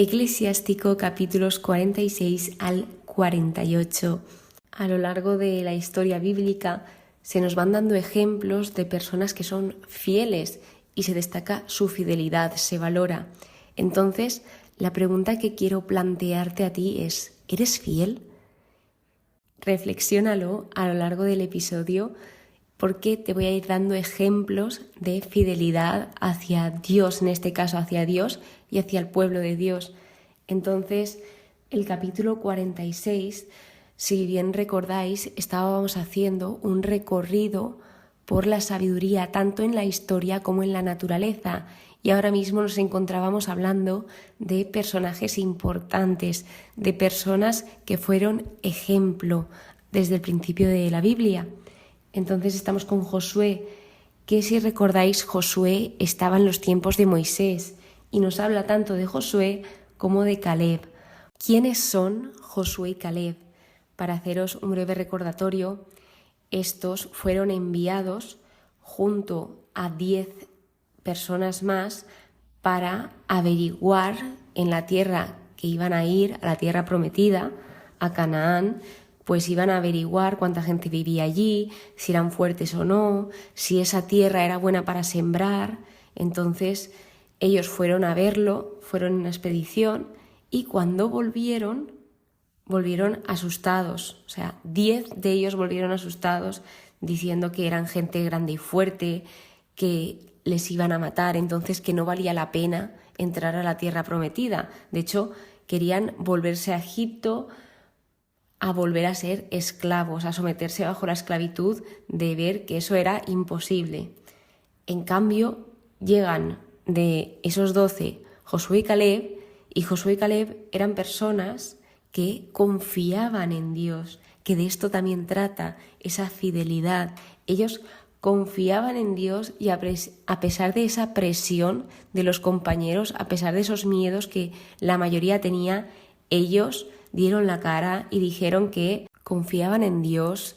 Eclesiástico capítulos 46 al 48. A lo largo de la historia bíblica se nos van dando ejemplos de personas que son fieles y se destaca su fidelidad, se valora. Entonces, la pregunta que quiero plantearte a ti es: ¿eres fiel? Reflexiónalo a lo largo del episodio, porque te voy a ir dando ejemplos de fidelidad hacia Dios, en este caso hacia Dios y hacia el pueblo de Dios. Entonces, el capítulo 46, si bien recordáis, estábamos haciendo un recorrido por la sabiduría, tanto en la historia como en la naturaleza. Y ahora mismo nos encontrábamos hablando de personajes importantes, de personas que fueron ejemplo desde el principio de la Biblia. Entonces estamos con Josué, que si recordáis, Josué estaba en los tiempos de Moisés y nos habla tanto de Josué como de Caleb. ¿Quiénes son Josué y Caleb? Para haceros un breve recordatorio, estos fueron enviados junto a 10 personas más para averiguar en la tierra que iban a ir, a la tierra prometida, a Canaán. Pues iban a averiguar cuánta gente vivía allí, si eran fuertes o no, si esa tierra era buena para sembrar. Entonces ellos fueron a verlo, fueron en una expedición y cuando volvieron asustados. O sea, 10 de ellos volvieron asustados diciendo que eran gente grande y fuerte, que les iban a matar, entonces que no valía la pena entrar a la tierra prometida. De hecho, querían volverse a Egipto, a volver a ser esclavos, a someterse bajo la esclavitud, de ver que eso era imposible. En cambio, llegan de esos 12 Josué y Caleb, y Josué y Caleb eran personas que confiaban en Dios, que de esto también trata, esa fidelidad. Ellos confiaban en Dios y a pesar de esa presión de los compañeros, a pesar de esos miedos que la mayoría tenía, ellos dieron la cara y dijeron que confiaban en Dios,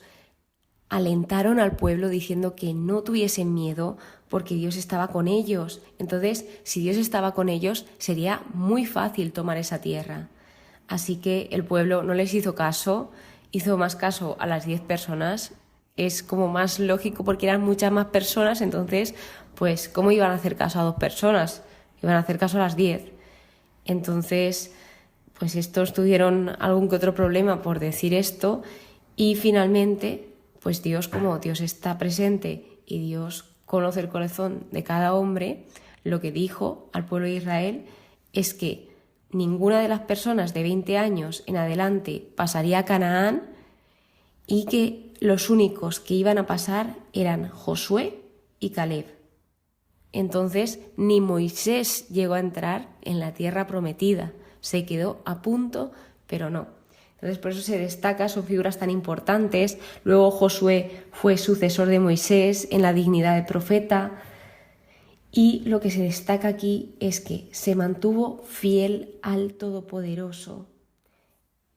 alentaron al pueblo diciendo que no tuviesen miedo porque Dios estaba con ellos. Entonces, si Dios estaba con ellos, sería muy fácil tomar esa tierra. Así que el pueblo no les hizo caso, hizo más caso a las 10 personas. Es como más lógico porque eran muchas más personas, entonces, pues, ¿cómo iban a hacer caso a 2 personas? Iban a hacer caso a las 10. Entonces, pues estos tuvieron algún que otro problema por decir esto y finalmente, pues Dios, como Dios está presente y Dios conoce el corazón de cada hombre, lo que dijo al pueblo de Israel es que ninguna de las personas de 20 años en adelante pasaría a Canaán y que los únicos que iban a pasar eran Josué y Caleb. Entonces, ni Moisés llegó a entrar en la tierra prometida. Se quedó a punto, pero no. Entonces, por eso se destaca, son figuras tan importantes. Luego Josué fue sucesor de Moisés en la dignidad de profeta. Y lo que se destaca aquí es que se mantuvo fiel al Todopoderoso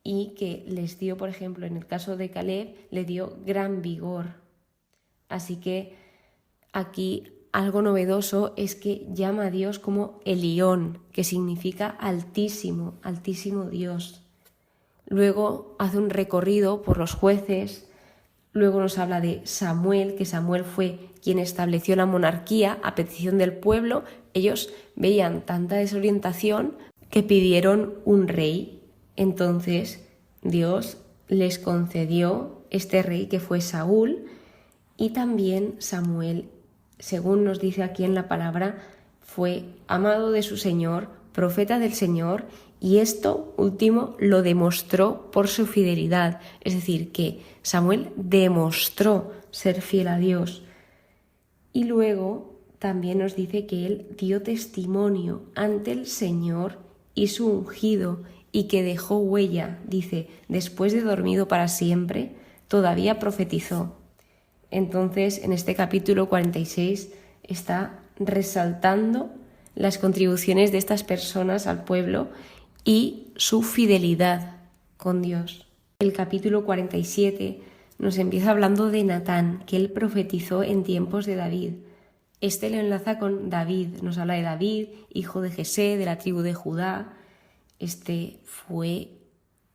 y que les dio, por ejemplo, en el caso de Caleb, le dio gran vigor. Así que aquí algo novedoso es que llama a Dios como Elión, que significa altísimo, altísimo Dios. Luego hace un recorrido por los jueces, luego nos habla de Samuel, que Samuel fue quien estableció la monarquía a petición del pueblo. Ellos veían tanta desorientación que pidieron un rey. Entonces Dios les concedió este rey que fue Saúl, y también Samuel, según nos dice aquí en la palabra, fue amado de su Señor, profeta del Señor, y esto último lo demostró por su fidelidad. Es decir, que Samuel demostró ser fiel a Dios. Y luego también nos dice que él dio testimonio ante el Señor y su ungido, y que dejó huella. Dice, después de dormido para siempre, todavía profetizó. Entonces, en este capítulo 46 está resaltando las contribuciones de estas personas al pueblo y su fidelidad con Dios. El capítulo 47 nos empieza hablando de Natán, que él profetizó en tiempos de David. Este lo enlaza con David, nos habla de David, hijo de Jesé, de la tribu de Judá, Este fue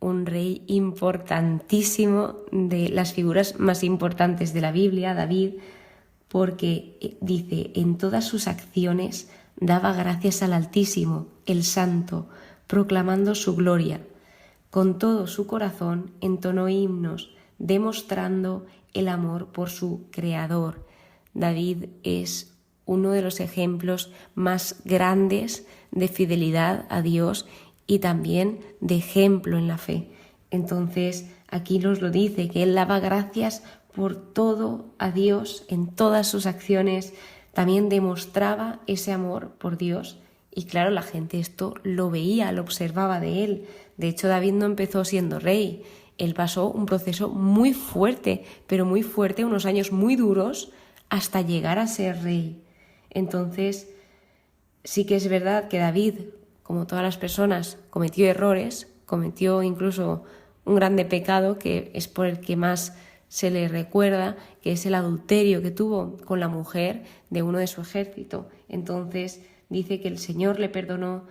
un rey importantísimo, de las figuras más importantes de la Biblia, David, porque dice, en todas sus acciones daba gracias al Altísimo, el Santo, proclamando su gloria. Con todo su corazón entonó himnos, demostrando el amor por su Creador. David es uno de los ejemplos más grandes de fidelidad a Dios y también de ejemplo en la fe. Entonces, aquí nos lo dice, que él daba gracias por todo a Dios en todas sus acciones, también demostraba ese amor por Dios. Y claro, la gente esto lo veía, lo observaba de él. De hecho, David no empezó siendo rey. Él pasó un proceso muy fuerte, pero muy fuerte, unos años muy duros, hasta llegar a ser rey. Entonces, sí que es verdad que David, como todas las personas, cometió errores, cometió incluso un grande pecado, que es por el que más se le recuerda, que es el adulterio que tuvo con la mujer de uno de su ejército. Entonces dice que el Señor le perdonó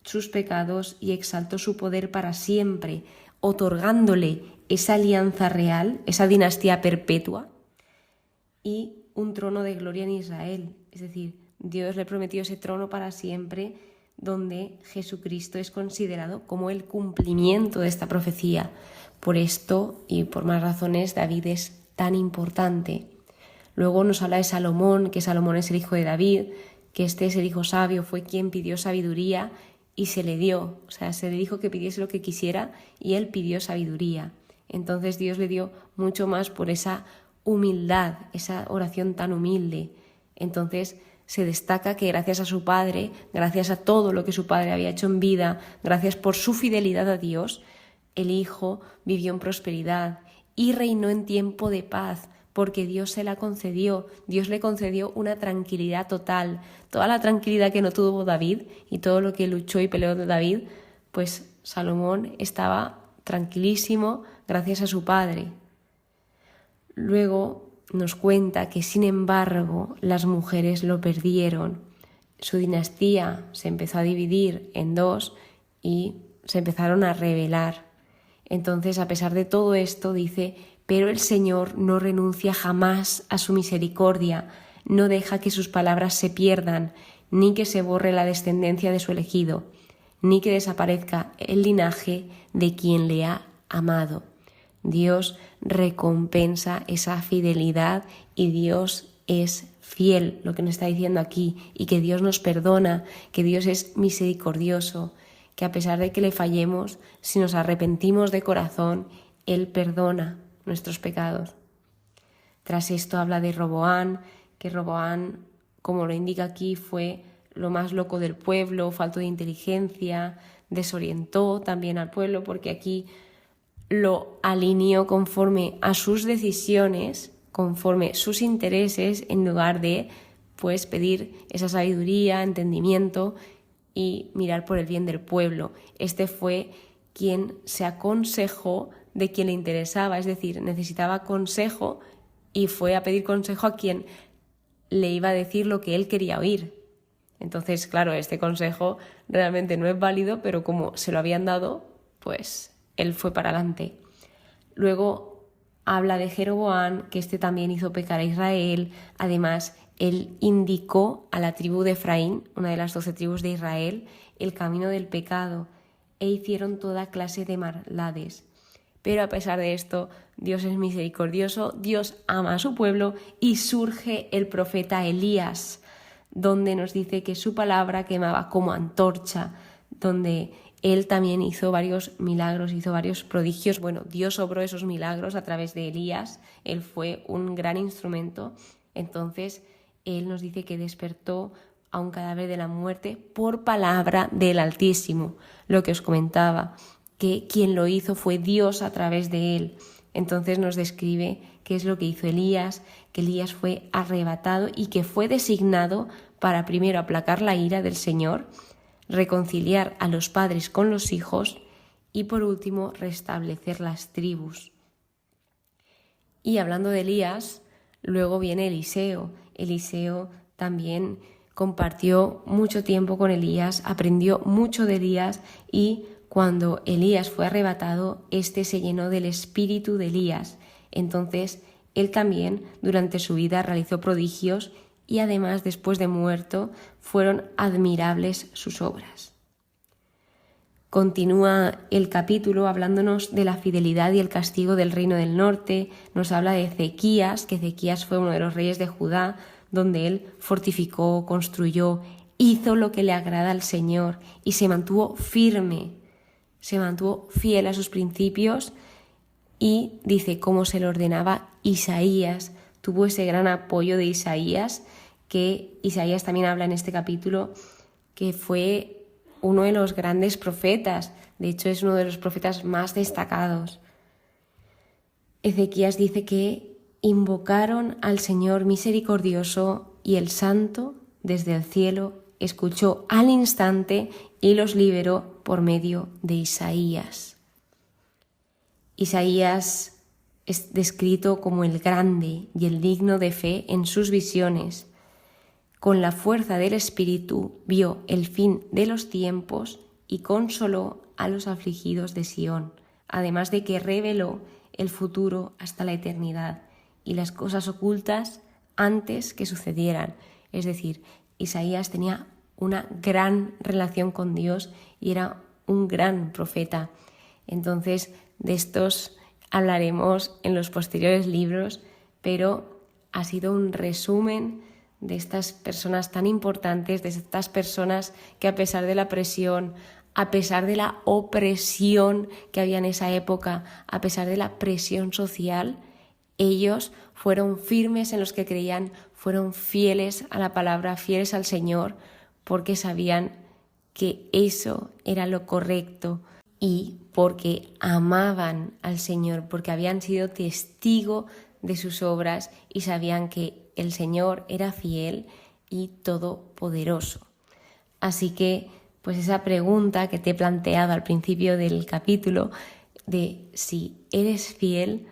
sus pecados y exaltó su poder para siempre, otorgándole esa alianza real, esa dinastía perpetua y un trono de gloria en Israel. Es decir, Dios le prometió ese trono para siempre, donde Jesucristo es considerado como el cumplimiento de esta profecía. Por esto y por más razones, David es tan importante. Luego nos habla de Salomón, que Salomón es el hijo de David, que este es el hijo sabio, fue quien pidió sabiduría y se le dio. O sea, se le dijo que pidiese lo que quisiera y él pidió sabiduría. Entonces Dios le dio mucho más por esa humildad, esa oración tan humilde. Entonces se destaca que gracias a su padre, gracias a todo lo que su padre había hecho en vida, gracias por su fidelidad a Dios, el hijo vivió en prosperidad y reinó en tiempo de paz, porque Dios se la concedió. Dios le concedió una tranquilidad total. Toda la tranquilidad que no tuvo David y todo lo que luchó y peleó de David, pues Salomón estaba tranquilísimo gracias a su padre. Luego nos cuenta que, sin embargo, las mujeres lo perdieron. Su dinastía se empezó a dividir en dos y se empezaron a rebelar. Entonces, a pesar de todo esto, dice, pero el Señor no renuncia jamás a su misericordia, no deja que sus palabras se pierdan, ni que se borre la descendencia de su elegido, ni que desaparezca el linaje de quien le ha amado. Dios recompensa esa fidelidad y Dios es fiel, lo que nos está diciendo aquí, y que Dios nos perdona, que Dios es misericordioso, que a pesar de que le fallemos, si nos arrepentimos de corazón, Él perdona nuestros pecados. Tras esto habla de Roboán, que Roboán, como lo indica aquí, fue lo más loco del pueblo, falto de inteligencia, desorientó también al pueblo, porque aquí lo alineó conforme a sus decisiones, conforme sus intereses, en lugar de pues pedir esa sabiduría, entendimiento y mirar por el bien del pueblo. Este fue quien se aconsejó de quien le interesaba, es decir, necesitaba consejo y fue a pedir consejo a quien le iba a decir lo que él quería oír. Entonces, claro, este consejo realmente no es válido, pero como se lo habían dado, pues él fue para adelante. Luego habla de Jeroboam, que este también hizo pecar a Israel. Además, él indicó a la tribu de Efraín, una de las 12 tribus de Israel, el camino del pecado, e hicieron toda clase de maldades. Pero a pesar de esto, Dios es misericordioso, Dios ama a su pueblo y surge el profeta Elías, donde nos dice que su palabra quemaba como antorcha, donde él también hizo varios milagros, hizo varios prodigios. Bueno, Dios obró esos milagros a través de Elías, él fue un gran instrumento. Entonces, él nos dice que despertó a un cadáver de la muerte por palabra del Altísimo, lo que os comentaba, que quien lo hizo fue Dios a través de él. Entonces nos describe qué es lo que hizo Elías, que Elías fue arrebatado y que fue designado para primero aplacar la ira del Señor, reconciliar a los padres con los hijos y por último restablecer las tribus. Y hablando de Elías, luego viene Eliseo. Eliseo también compartió mucho tiempo con Elías, aprendió mucho de Elías y cuando Elías fue arrebatado, éste se llenó del espíritu de Elías. Entonces, él también durante su vida realizó prodigios y además después de muerto fueron admirables sus obras. Continúa el capítulo hablándonos de la fidelidad y el castigo del reino del norte. Nos habla de Ezequías, que Ezequías fue uno de los reyes de Judá, donde él fortificó, construyó, hizo lo que le agrada al Señor y se mantuvo firme, se mantuvo fiel a sus principios y dice cómo se le ordenaba Isaías. Tuvo ese gran apoyo de Isaías, que Isaías también habla en este capítulo, que fue uno de los grandes profetas, de hecho es uno de los profetas más destacados. Ezequías dice que invocaron al Señor misericordioso y el Santo desde el cielo escuchó al instante y los liberó por medio de Isaías. Isaías es descrito como el grande y el digno de fe en sus visiones. Con la fuerza del Espíritu vio el fin de los tiempos y consoló a los afligidos de Sión, además de que reveló el futuro hasta la eternidad y las cosas ocultas antes que sucedieran. Es decir, Isaías tenía una gran relación con Dios y era un gran profeta. Entonces, de estos hablaremos en los posteriores libros, pero ha sido un resumen de estas personas tan importantes, de estas personas que a pesar de la presión, a pesar de la opresión que había en esa época, a pesar de la presión social, ellos fueron firmes en los que creían, fueron fieles a la palabra, fieles al Señor, porque sabían que eso era lo correcto y porque amaban al Señor, porque habían sido testigo de sus obras y sabían que el Señor era fiel y todopoderoso. Así que, pues esa pregunta que te he planteado al principio del capítulo, de si eres fiel,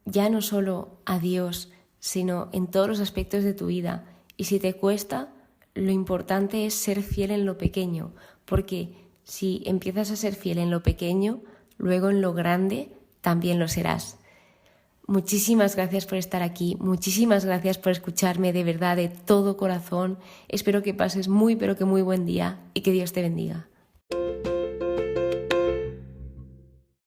ya no solo a Dios, sino en todos los aspectos de tu vida. Y si te cuesta, lo importante es ser fiel en lo pequeño, porque si empiezas a ser fiel en lo pequeño, luego en lo grande también lo serás. Muchísimas gracias por estar aquí, muchísimas gracias por escucharme de verdad, de todo corazón. Espero que pases muy, pero que muy buen día y que Dios te bendiga.